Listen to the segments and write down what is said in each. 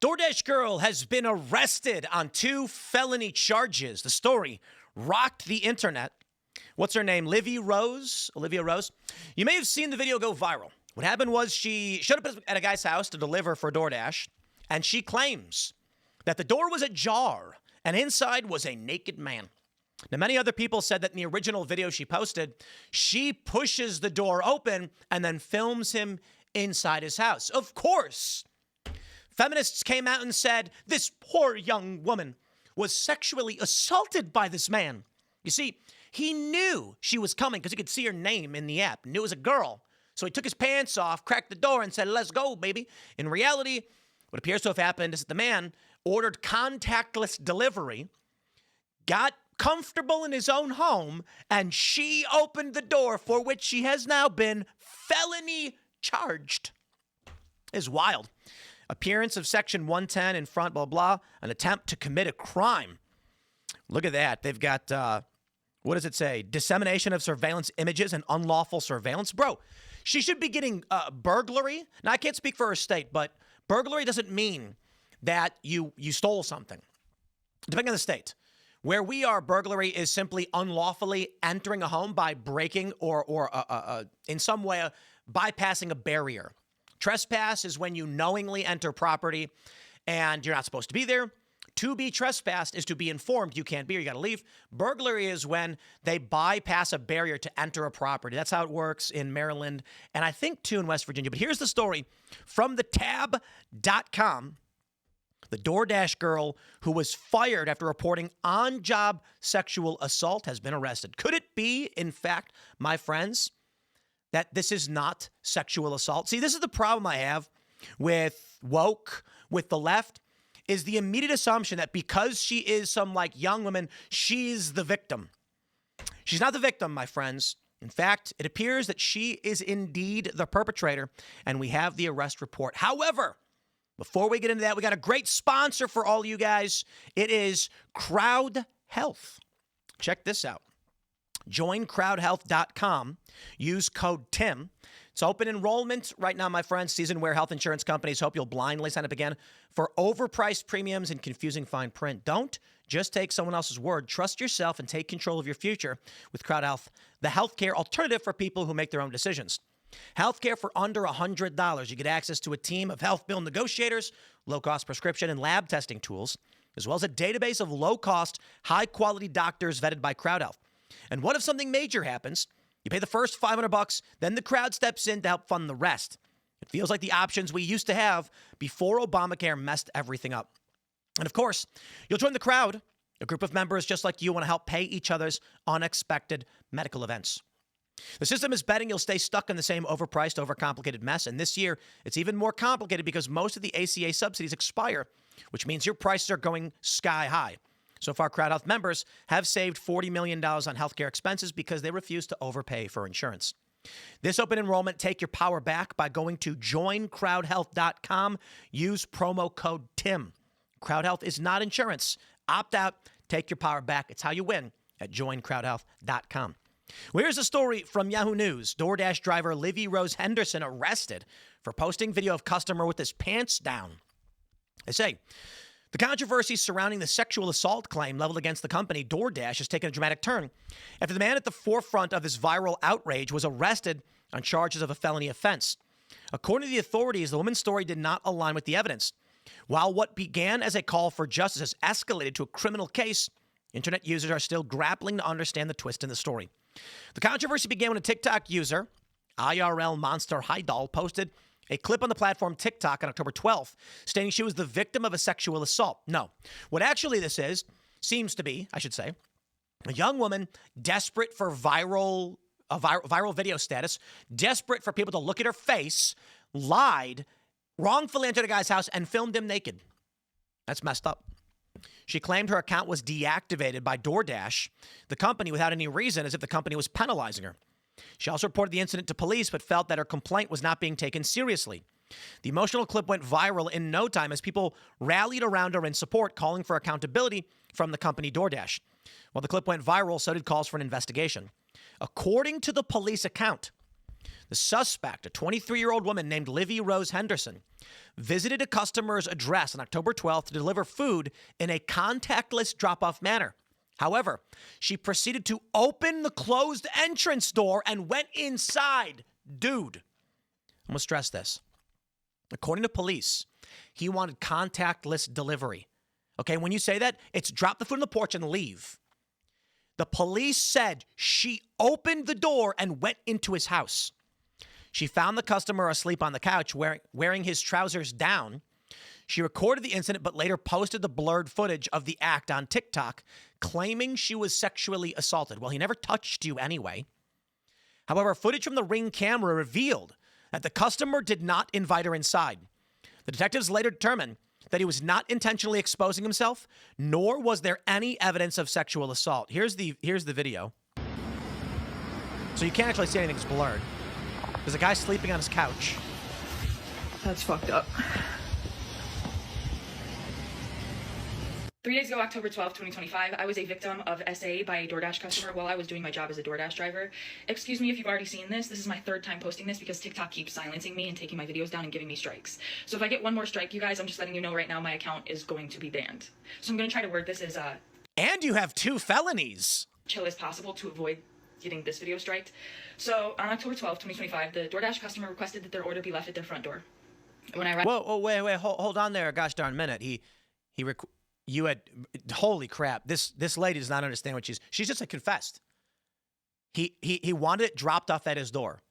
DoorDash girl has been arrested on 2 felony charges. The story rocked the internet. What's her name? Olivia Rose. You may have seen the video go viral. What happened was she showed up at a guy's house to deliver for DoorDash, and she claims that the door was ajar and inside was a naked man. Now, many other people said that in the original video she posted, she pushes the door open and then films him inside his house. Of course, feminists came out and said this poor young woman was sexually assaulted by this man. You see, he knew she was coming because he could see her name in the app, knew it was a girl. So he took his pants off, cracked the door, and said, "Let's go, baby." In reality, what appears to have happened is that the man ordered contactless delivery, got comfortable in his own home, and she opened the door, for which she has now been felony charged. It's wild. Appearance of Section 110 in front, blah, blah, an attempt to commit a crime. Look at that. They've got, what does it say? Dissemination of surveillance images and unlawful surveillance. Bro, she should be getting burglary. Now, I can't speak for her state, but burglary doesn't mean that you stole something. Depending on the state. Where we are, burglary is simply unlawfully entering a home by breaking or in some way bypassing a barrier. Trespass is when you knowingly enter property and you're not supposed to be there. To be trespassed is to be informed you can't be or you got to leave. Burglary is when they bypass a barrier to enter a property. That's how it works in Maryland and I think too in West Virginia. But here's the story from thetab.com. The DoorDash girl who was fired after reporting on-job sexual assault has been arrested. Could it be, in fact, my friends, that this is not sexual assault? See, this is the problem I have with woke, with the left, is the immediate assumption that because she is some young woman, she's the victim. She's not the victim, my friends. In fact, it appears that she is indeed the perpetrator, and we have the arrest report. However, before we get into that, we got a great sponsor for all you guys. It is Crowd Health. Check this out. Join crowdhealth.com. Use code TIM. It's open enrollment right now, my friends. Season where health insurance companies hope you'll blindly sign up again for overpriced premiums and confusing fine print. Don't just take someone else's word. Trust yourself and take control of your future with Crowd Health, the healthcare alternative for people who make their own decisions. Healthcare for under $100. You get access to a team of health bill negotiators, low-cost prescription and lab testing tools, as well as a database of low-cost, high-quality doctors vetted by Crowd Health. And what if something major happens? You pay the first $500, then the Crowd steps in to help fund the rest. It feels like the options we used to have before Obamacare messed everything up. And of course, you'll join the Crowd, a group of members just like you want to help pay each other's unexpected medical events. The system is betting you'll stay stuck in the same overpriced, overcomplicated mess. And this year, it's even more complicated because most of the ACA subsidies expire, which means your prices are going sky high. So far, Crowd Health members have saved $40 million on healthcare expenses because they refuse to overpay for insurance. This open enrollment, take your power back by going to joincrowdhealth.com. Use promo code TIM. Crowd Health is not insurance. Opt out. Take your power back. It's how you win at joincrowdhealth.com. Well, here's a story from Yahoo News. DoorDash driver Olivia Rose Henderson arrested for posting video of customer with his pants down. They say the controversy surrounding the sexual assault claim leveled against the company DoorDash has taken a dramatic turn after the man at the forefront of this viral outrage was arrested on charges of a felony offense. According to the authorities, the woman's story did not align with the evidence. While what began as a call for justice has escalated to a criminal case, internet users are still grappling to understand the twist in the story. The controversy began when a TikTok user, IRL Monster Heidal, posted a clip on the platform TikTok on October 12th, stating she was the victim of a sexual assault. No, what actually this seems to be, I should say, a young woman desperate for viral video status, desperate for people to look at her face, lied, wrongfully entered a guy's house and filmed him naked. That's messed up. She claimed her account was deactivated by DoorDash, the company, without any reason, as if the company was penalizing her. She also reported the incident to police, but felt that her complaint was not being taken seriously. The emotional clip went viral in no time as people rallied around her in support, calling for accountability from the company DoorDash. While the clip went viral, so did calls for an investigation. According to the police account, The suspect, a 23-year-old woman named Livy Rose Henderson, visited a customer's address on October 12th to deliver food in a contactless drop-off manner. However, she proceeded to open the closed entrance door and went inside. Dude, I'm going to stress this. According to police, he wanted contactless delivery. Okay, when you say that, it's drop the food on the porch and leave. The police said she opened the door and went into his house. She found the customer asleep on the couch, wearing his trousers down. She recorded the incident, but later posted the blurred footage of the act on TikTok, claiming she was sexually assaulted. Well, he never touched you anyway. However, footage from the Ring camera revealed that the customer did not invite her inside. The detectives later determined that he was not intentionally exposing himself, nor was there any evidence of sexual assault. Here's the video. So you can't actually see anything's blurred. There's a guy sleeping on his couch. That's fucked up. 3 days ago, October 12th, 2025, I was a victim of SA by a DoorDash customer while I was doing my job as a DoorDash driver. Excuse me if you've already seen this. This is my third time posting this because TikTok keeps silencing me and taking my videos down and giving me strikes. So if I get one more strike, you guys, I'm just letting you know right now my account is going to be banned. So I'm going to try to word this as And you have 2 felonies. Chill as possible to avoid getting this video striked. So on October 12th, 2025, the DoorDash customer requested that their order be left at their front door. When I arrived— Whoa, wait, hold on there, a gosh darn minute. You had, holy crap, this lady does not understand what she's just confessed. He wanted it dropped off at his door.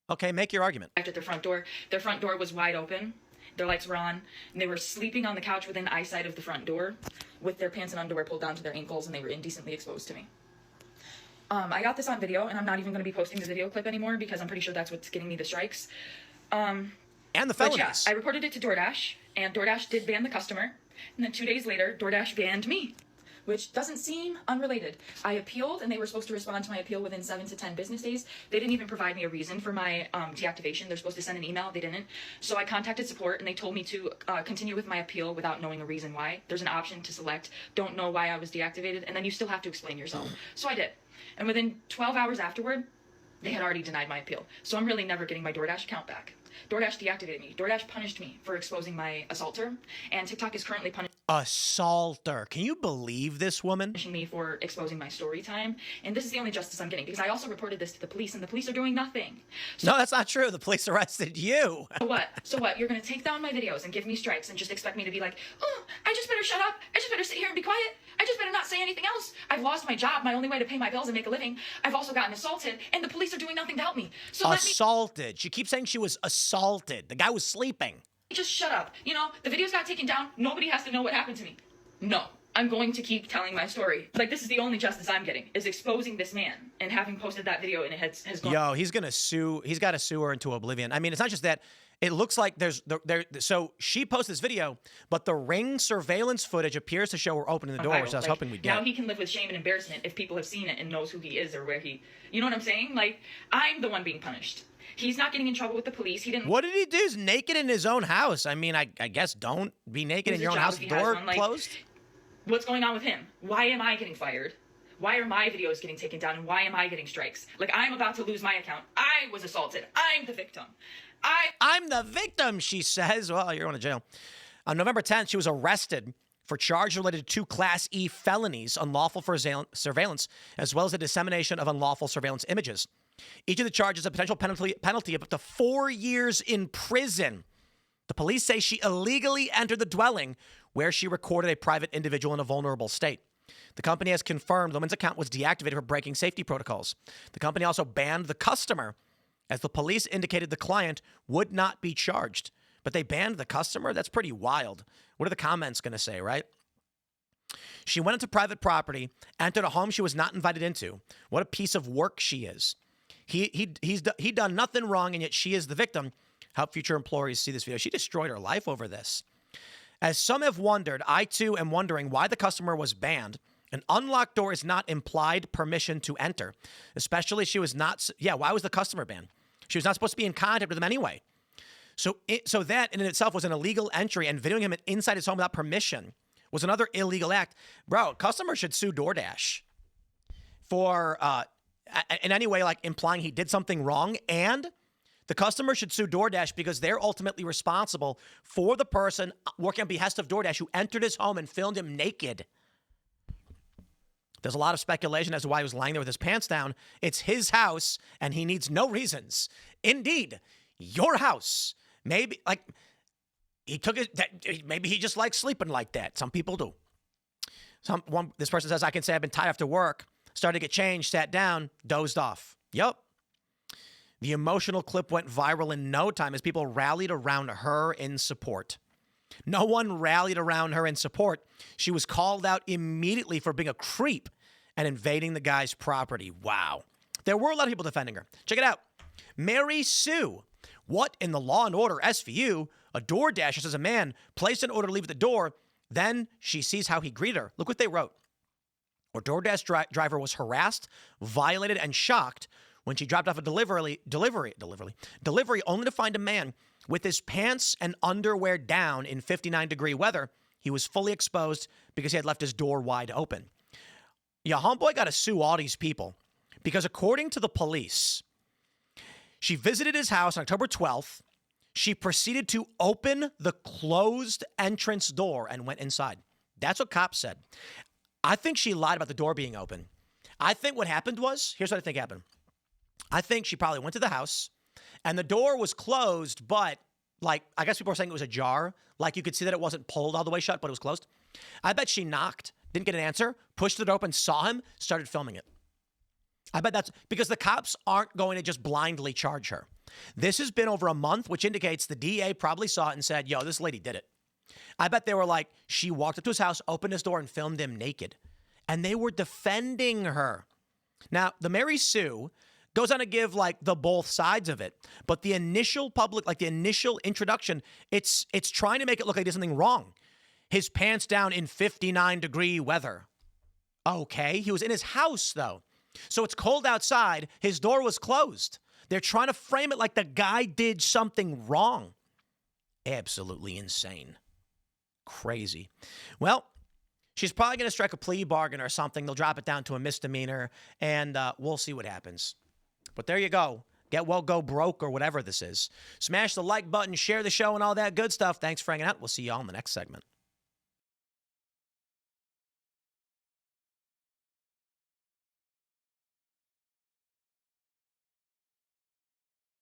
Okay, make your argument. At their front door was wide open. Their lights were on, and they were sleeping on the couch within eyesight of the front door with their pants and underwear pulled down to their ankles, and they were indecently exposed to me. I got this on video, and I'm not even going to be posting the video clip anymore because I'm pretty sure that's what's getting me the strikes. And the felonies. Yeah, I reported it to DoorDash, and DoorDash did ban the customer. And then 2 days later, DoorDash banned me, which doesn't seem unrelated. I appealed, and they were supposed to respond to my appeal within 7 to 10 business days. They didn't even provide me a reason for my deactivation. They're supposed to send an email. They didn't. So I contacted support, and they told me to continue with my appeal without knowing a reason why. There's an option to select, don't know why I was deactivated, and then you still have to explain yourself. So I did. And within 12 hours afterward, they had already denied my appeal. So I'm really never getting my DoorDash account back. DoorDash deactivated me. DoorDash punished me for exposing my assaulter, and TikTok is currently punishing assaulter. Can you believe this woman? Me for exposing my story time, and this is the only justice I'm getting because I also reported this to the police, and the police are doing nothing. So, no, that's not true. The police arrested you. So what? You're gonna take down my videos and give me strikes and just expect me to be like, oh, I just better shut up. I just better sit here and be quiet. I just better not say anything else. I've lost my job, my only way to pay my bills and make a living. I've also gotten assaulted, and the police are doing nothing to help me. So assaulted. She keeps saying she was assaulted. The guy was sleeping. Just shut up. You know, the videos got taken down. Nobody has to know what happened to me. No, I'm going to keep telling my story. Like, this is the only justice I'm getting, is exposing this man and having posted that video, and it has gone. Yo, he's gonna sue. He's got to sue her into oblivion. I mean, it's not just that. It looks like so she posted this video, but the Ring surveillance footage appears to show her opening the door, which I was hoping we'd get. Now he can live with shame and embarrassment if people have seen it and knows who he is or where he, you know what I'm saying? Like, I'm the one being punished. He's not getting in trouble with the police. He didn't. What did he do? He's naked in his own house. I mean, I guess don't be naked in your own house, door closed. What's going on with him? Why am I getting fired? Why are my videos getting taken down, and why am I getting strikes? Like, I'm about to lose my account. I was assaulted. I'm the victim. I'm the victim, she says. Well, you're going to jail. On November 10th, she was arrested for charges related to 2 Class E felonies, unlawful surveillance, as well as the dissemination of unlawful surveillance images. Each of the charges has a potential penalty of up to 4 years in prison. The police say she illegally entered the dwelling where she recorded a private individual in a vulnerable state. The company has confirmed the woman's account was deactivated for breaking safety protocols. The company also banned the customer, as the police indicated the client would not be charged. But they banned the customer? That's pretty wild. What are the comments going to say, right? She went into private property, entered a home she was not invited into. What a piece of work she is. He's done nothing wrong, and yet she is the victim. Help future employees see this video. She destroyed her life over this. As some have wondered, I too am wondering why the customer was banned. An unlocked door is not implied permission to enter, especially she was not. Yeah, why was the customer banned? She was not supposed to be in contact with him anyway. So that in itself was an illegal entry, and videoing him inside his home without permission was another illegal act. Bro, customers should sue DoorDash for in any way, like implying he did something wrong. And the customer should sue DoorDash because they're ultimately responsible for the person working on behest of DoorDash who entered his home and filmed him naked. There's a lot of speculation as to why he was lying there with his pants down. It's his house, and he needs no reasons. Indeed, your house. Maybe, like, he took it. Maybe he just likes sleeping like that. Some people do. This person says, I can say I've been tired after work. Started to get changed, sat down, dozed off. Yup. The emotional clip went viral in no time as people rallied around her in support. No one rallied around her in support. She was called out immediately for being a creep and invading the guy's property. Wow. There were a lot of people defending her. Check it out. Mary Sue. What in the Law and Order SVU? A DoorDasher says a man placed an order to leave at the door. Then she sees how he greeted her. Look what they wrote. Our DoorDash driver was harassed, violated, and shocked when she dropped off a delivery only to find a man with his pants and underwear down in 59-degree weather. He was fully exposed because he had left his door wide open. Yeah, homeboy got to sue all these people because according to the police, she visited his house on October 12th. She proceeded to open the closed entrance door and went inside. That's what cops said. I think she lied about the door being open. I think what happened was, here's what I think happened. I think she probably went to the house and the door was closed, but like, I guess people are saying it was ajar. Like you could see that it wasn't pulled all the way shut, but it was closed. I bet she knocked, didn't get an answer, pushed it open, saw him, started filming it. I bet that's because the cops aren't going to just blindly charge her. This has been over a month, which indicates the DA probably saw it and said, yo, this lady did it. I bet they were like, she walked up to his house, opened his door and filmed him naked. And they were defending her. Now, the Mary Sue goes on to give like the both sides of it. But the initial the initial introduction, it's trying to make it look like there's something wrong. His pants down in 59-degree weather. Okay, he was in his house though. So it's cold outside. His door was closed. They're trying to frame it like the guy did something wrong. Absolutely insane. Crazy. Well, she's probably going to strike a plea bargain or something. They'll drop it down to a misdemeanor, and we'll see what happens. But there you go. Get well, go broke, or whatever this is. Smash the like button, share the show, and all that good stuff. Thanks for hanging out. We'll see you all in the next segment.